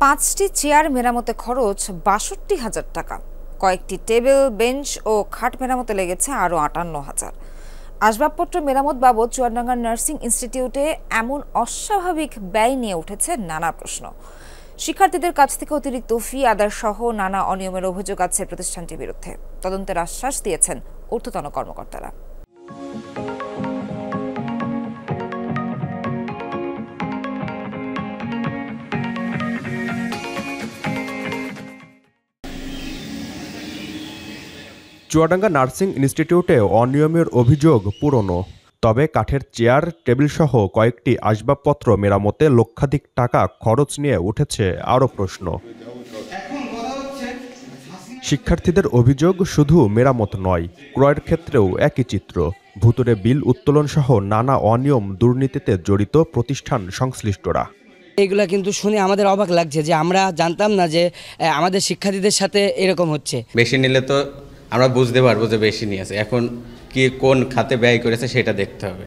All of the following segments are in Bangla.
5টি চেয়ার মেরামতে খরচ ৬২,০০০ টাকা। কয়েকটি টেবিল, বেঞ্চ ও খাট মেরামতে লেগেছে আরও ৫৮,০০০। আসবাবপত্র মেরামত বাবদ চুয়াডাঙ্গা নার্সিং ইনস্টিটিউটে এমন অস্বাভাবিক ব্যয় নিয়ে উঠেছে নানা প্রশ্ন। শিক্ষার্থীদের কাছ থেকে অতিরিক্ত ফি আদায় সহ নানা অনিয়মের অভিযোগ আছে প্রতিষ্ঠানটির বিরুদ্ধে। তদন্তের আশ্বাস দিয়েছেন ঊর্ধ্বতন কর্মকর্তারা। চুয়াডাঙ্গা নার্সিং ইনস্টিটিউটে অনিয়মের অভিযোগ পুরনো, তবে কাঠের চেয়ার, টেবিল সহ কয়েকটি আসবাবপত্র মেরামতে লক্ষাধিক টাকা খরচ নিয়ে উঠেছে আরও প্রশ্ন। শিক্ষার্থীদের অভিযোগ শুধু মেরামত নয়, ক্রয়ের ক্ষেত্রেও একই চিত্র। ভুতুরে বিল উত্তোলন সহ নানা অনিয়ম, দুর্নীতিতে জড়িত প্রতিষ্ঠান সংশ্লিষ্টরা। এগুলা কিন্তু শুনে আমাদের অবাক লাগছে যে আমরা জানতাম না যে আমাদের শিক্ষার্থীদের সাথে এরকম হচ্ছে। বেশি নিলে তো আমরা বুঝতে পারবো যে বেশি নিয়েছে, এখন কি কোন খাতে ব্যয় করেছে সেটা দেখতে হবে।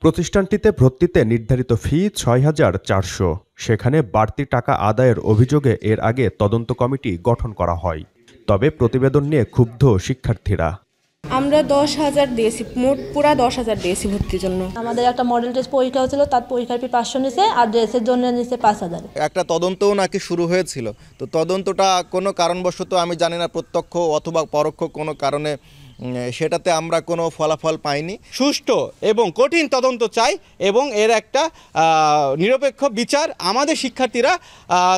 প্রতিষ্ঠানটিতে ভর্তিতে নির্ধারিত ফি ৬,৪০০। সেখানে বাড়তি টাকা আদায়ের অভিযোগে এর আগে তদন্ত কমিটি গঠন করা হয়। তবে প্রতিবেদন নিয়ে ক্ষুব্ধ শিক্ষার্থীরা। আমরা 10,000 দিয়েছি, মোট পুরা 10,000 দিয়েছি ভর্তির জন্য। আমাদের একটা মডেল টেস্ট পরীক্ষা হয়েছিল, তার পরীক্ষার ফি 500 নিছে, আর ড্রেসের জন্য নিছে 5,000। একটা তদন্তও নাকি শুরু হয়েছিল, তো তদন্তটা কোনো কারণবশত আমি জানি না, প্রত্যক্ষ অথবা পরোক্ষ কোনো কারণে সেটাতে আমরা কোনো ফলাফল পাইনি। সুষ্ঠু এবং কঠিন তদন্ত চাই এবং এর একটা নিরপেক্ষ বিচার আমাদের শিক্ষার্থীরা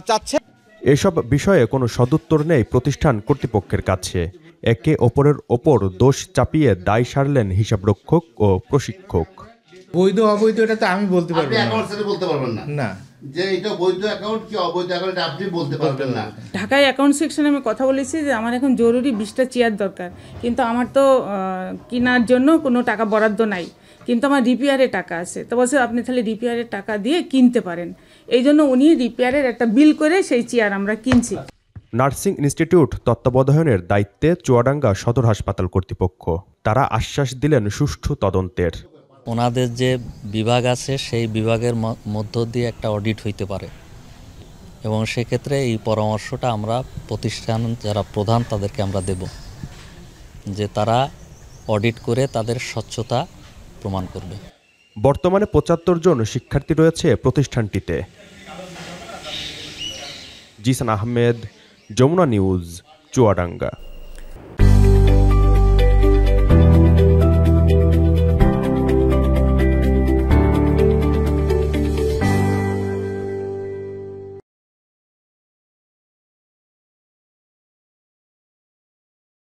চাচ্ছে। এসব বিষয়ে কোনো সদুত্তর নেই প্রতিষ্ঠান কর্তৃপক্ষের কাছে। একে অপরের ওপর দোষ চাপিয়ে দায় সারলেন হিসাবরক্ষক ও প্রশিক্ষক। বৈধ অবৈধ এটা তো আমি বলতে পারবো না। আপনি বলতে পারবেন না। না, যে এটা বৈধ অ্যাকাউন্ট কি অবৈধ অ্যাকাউন্ট আপনি বলতে পারবেন না। ঢাকায় অ্যাকাউন্ট সেকশনে আমি কথা বলেছি যে আমার এখন জরুরি 20টা চেয়ার দরকার, কিন্তু আমার তো কেনার জন্য কোনো টাকা বরাদ্দ নাই, কিন্তু আমার রিপেয়ারের টাকা আছে। তো বলছে আপনি তাহলে রিপেয়ারের টাকা দিয়ে কিনতে পারেন। এই জন্য উনি রিপেয়ারের একটা বিল করে সেই চেয়ার আমরা কিনছি। নার্সিং ইনস্টিটিউট তত্ত্বাবধানের দায়িত্বে চুয়াডাঙ্গা সদর হাসপাতাল কর্তৃপক্ষ। তারা আশ্বাস দিলেন সুষ্ঠু তদন্তের। ওনাদের যে বিভাগ আছে সেই বিভাগের মধ্য দিয়ে একটা অডিট হইতে পারে, এবং সেক্ষেত্রে এই পরামর্শটা আমরা প্রতিষ্ঠান যারা প্রধান তাদেরকে আমরা দেব, যে তারা অডিট করে তাদের স্বচ্ছতা প্রমাণ করবে। বর্তমানে ৭৫ জন শিক্ষার্থী রয়েছে প্রতিষ্ঠানটিতে। জিসান আহমেদ, যমুনা নিউজ, চুয়াডাঙ্গা।